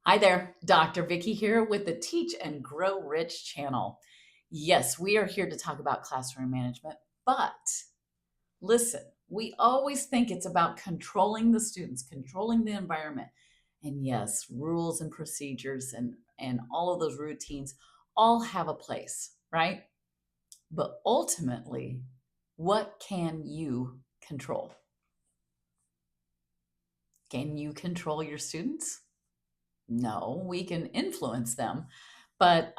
Hi there, Dr. Vicky here with the Teach and Grow Rich channel. Yes, we are here to talk about classroom management, but listen, we always think it's about controlling the students, controlling the environment. And yes, rules and procedures and all of those routines all have a place, right? But ultimately, what can you control? Can you control your students? No, we can influence them, but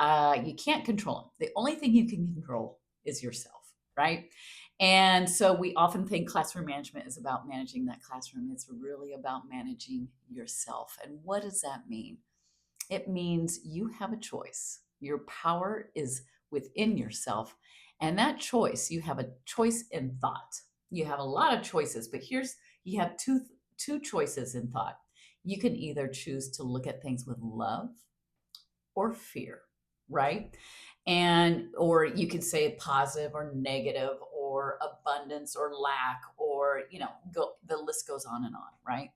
you can't control them. The only thing you can control is yourself, right? And so we often think classroom management is about managing that classroom. It's really about managing yourself. And what does that mean? It means you have a choice. Your power is within yourself. And that choice, you have a choice in thought. You have a lot of choices, but you have two choices in thought. You can either choose to look at things with love or fear, right? And or you could say positive or negative or abundance or lack or go the list goes on, right?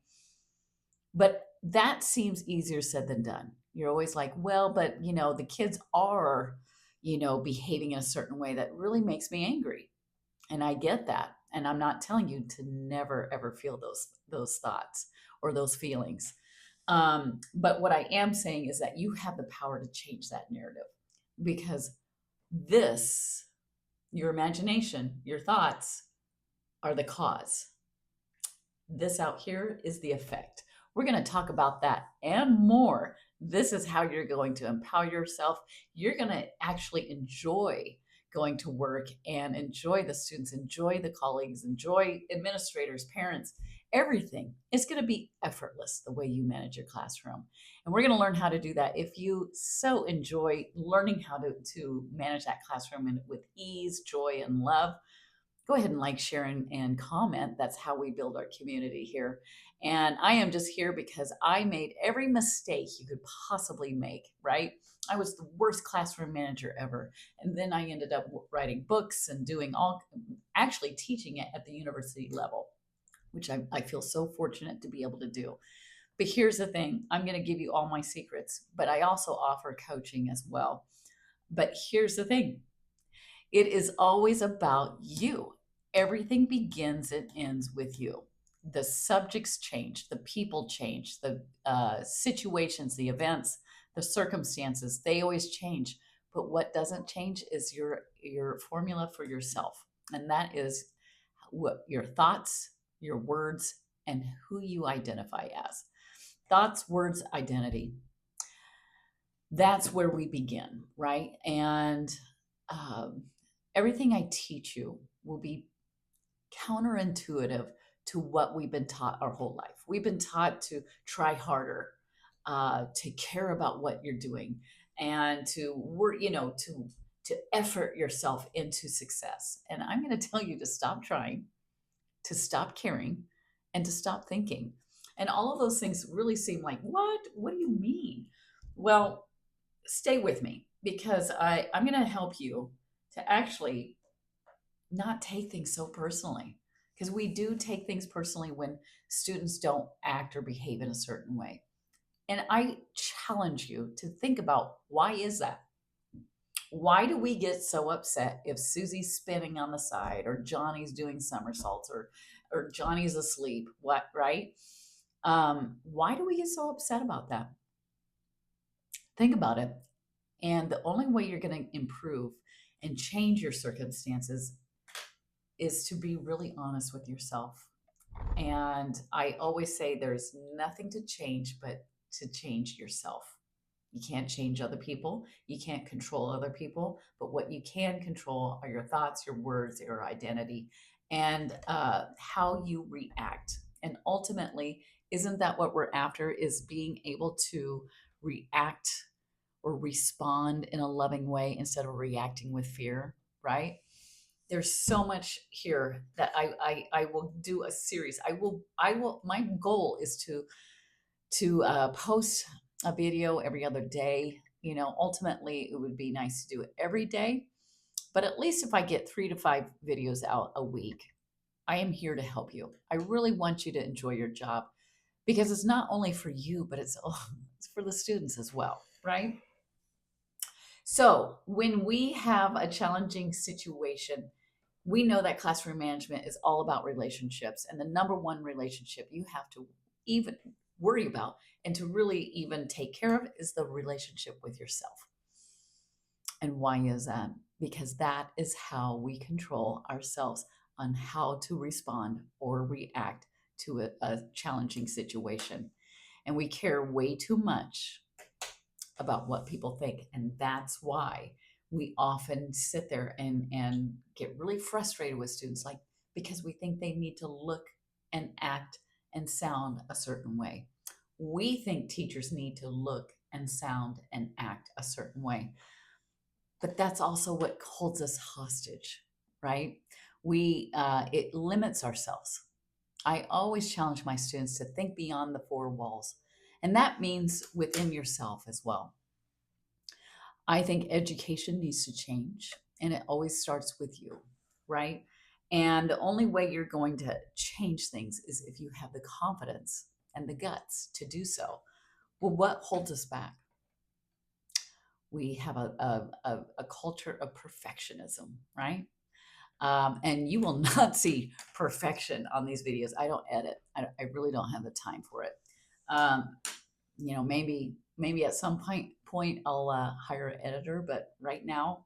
But that seems easier said than done. You're always like, well, but the kids are, behaving in a certain way that really makes me angry. And I get that. And I'm not telling you to never ever feel those thoughts or those feelings. But what I am saying is that you have the power to change that narrative because this, your imagination, your thoughts are the cause. This out here is the effect. We're going to talk about that and more. This is how you're going to empower yourself. You're going to actually enjoy going to work and enjoy the students, enjoy the colleagues, enjoy administrators, parents, everything. It's going to be effortless the way you manage your classroom. And we're going to learn how to do that. If you so enjoy learning how to manage that classroom with ease, joy, and love, go ahead and like, share, and comment. That's how we build our community here. And I am just here because I made every mistake you could possibly make, right? I was the worst classroom manager ever. And then I ended up writing books and actually teaching it at the university level, which I feel so fortunate to be able to do. But here's the thing, I'm going to give you all my secrets, but I also offer coaching as well. But here's the thing, it is always about you. Everything begins and ends with you. The subjects change, the people change, the situations, the events, the circumstances, they always change. But what doesn't change is your formula for yourself. And that is what your thoughts, your words, and who you identify as. Thoughts, words, identity. That's where we begin, right? And um, everything I teach you will be counterintuitive to what we've been taught our whole life. We've been taught to try harder, to care about what you're doing, and to work, to effort yourself into success. And I'm going to tell you to stop trying, to stop caring, and to stop thinking. And all of those things really seem like, what? What do you mean? Well, stay with me because I'm going to help you to actually not take things so personally, because we do take things personally when students don't act or behave in a certain way. And I challenge you to think about, why is that? Why do we get so upset if Susie's spinning on the side or Johnny's doing somersaults or Johnny's asleep? What, right? Why do we get so upset about that? Think about it. And the only way you're going to improve and change your circumstances is to be really honest with yourself. And I always say there's nothing to change but to change yourself. You can't change other people. You can't control other people. But what you can control are your thoughts, your words, your identity, and how you react. And ultimately, isn't that what we're after? Is being able to react or respond in a loving way instead of reacting with fear, right? There's so much here that I will do a series. I will my goal is to post a video every other day. Ultimately it would be nice to do it every day, but at least if I get 3 to 5 videos out a week, I am here to help you. I really want you to enjoy your job because it's not only for you, but it's it's for the students as well, right? So when we have a challenging situation, we know that classroom management is all about relationships. And the number one relationship you have to even worry about and to really even take care of is the relationship with yourself. And why is that? Because that is how we control ourselves on how to respond or react to a challenging situation. And we care way too much about what people think. And that's why we often sit there and get really frustrated with students, like because we think they need to look and act and sound a certain way. We think teachers need to look and sound and act a certain way. But that's also what holds us hostage, right? It limits ourselves. I always challenge my students to think beyond the four walls, and that means within yourself as well. I think education needs to change, and it always starts with you, right? And the only way you're going to change things is if you have the confidence and the guts to do so. Well, what holds us back? We have a culture of perfectionism, right? And you will not see perfection on these videos. I don't edit. I really don't have the time for it. Um, maybe at some point I'll hire an editor, but right now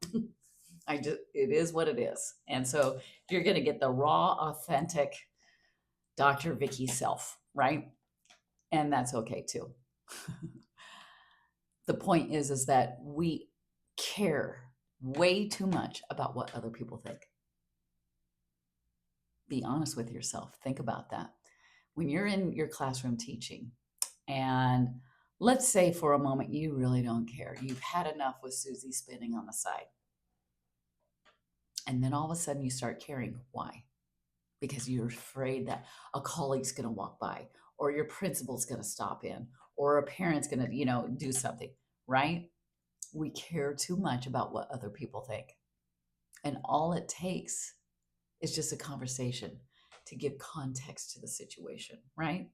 it is what it is. And so you're going to get the raw, authentic Dr. Vicky self, right? And that's okay too. The point is that we care way too much about what other people think. Be honest with yourself. Think about that. When you're in your classroom teaching, and let's say for a moment you really don't care. You've had enough with Susie spinning on the side. And then all of a sudden you start caring. Why? Because you're afraid that a colleague's going to walk by, or your principal's going to stop in, or a parent's going to, do something, right? We care too much about what other people think. And all it takes is just a conversation to give context to the situation, right?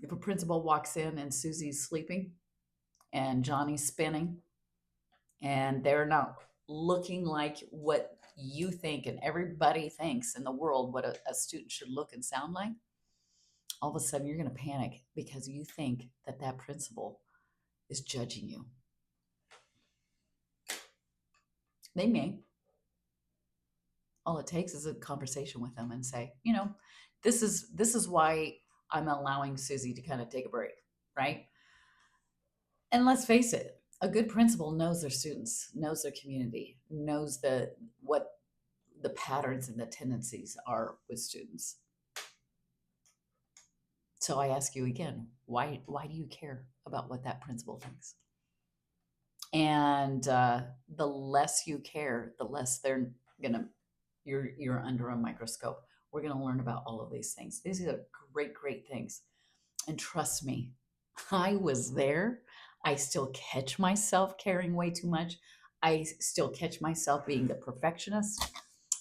If a principal walks in and Susie's sleeping and Johnny's spinning and they're not looking like what you think and everybody thinks in the world what a student should look and sound like, all of a sudden you're going to panic because you think that that principal is judging you. They may. All it takes is a conversation with them and say, this is why I'm allowing Susie to kind of take a break, right? And let's face it, a good principal knows their students, knows their community, knows what the patterns and the tendencies are with students. So I ask you again, why do you care about what that principal thinks? And the less you care, the less you're under a microscope. We're gonna learn about all of these things. These are great things. And trust me, I was there. I still catch myself caring way too much. I still catch myself being the perfectionist.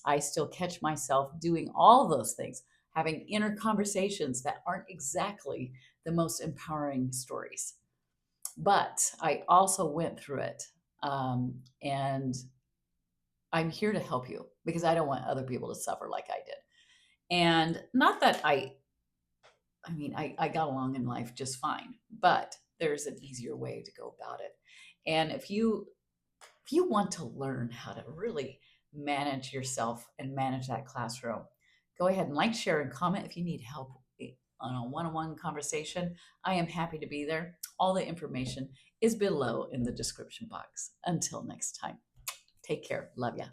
I still catch myself doing all those things, having inner conversations that aren't exactly the most empowering stories. But I also went through it. And I'm here to help you because I don't want other people to suffer like I did. And not that I got along in life just fine, but there's an easier way to go about it. And if you want to learn how to really manage yourself and manage that classroom, go ahead and like, share, and comment if you need help on a one-on-one conversation. I am happy to be there. All the information is below in the description box. Until next time, take care. Love ya.